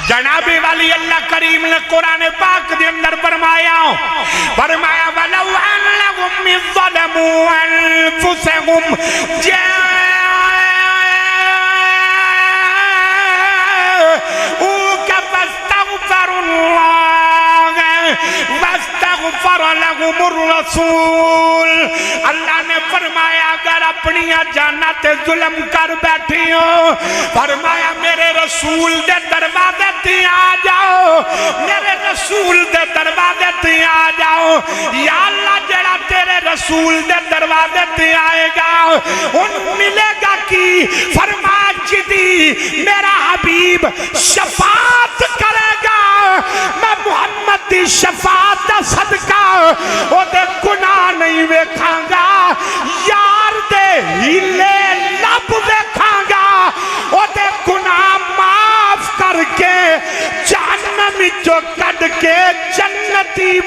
جناب والی اللہ کریم نے قرآن پاک دے اندر فرمایا وَلَوْ أَنَّهُمْ إِذْ ظَلَمُوا أَنفُسَهُمْ جَاءُوكَ فَاسْتَغْفَرُوا اللَّهَ وَاسْتَغْفَرَ لَهُمُ الرَّسُولُ اللہ نے فرمایا اگر اپنی جاناں تے ظلم کر بیٹھی ہو فرمایا میرے رسول دے دروازے تے آ جاؤ میرے رسول دے دروازے تے آ جاؤ یا اللہ جڑا تیرے رسول دے دروازے تے آئے گا ان ملے گا کی فرمایا جدی میرا حبیب شفاعت کرے گا میں محمد دی شفاعت دا صدقہ او دے گناہ نہیں ویکھاں گا یار دے ہیلے لب ویکھاں گا او دے گناہ معاف کر کے جہنم جو کڈ کے جنتی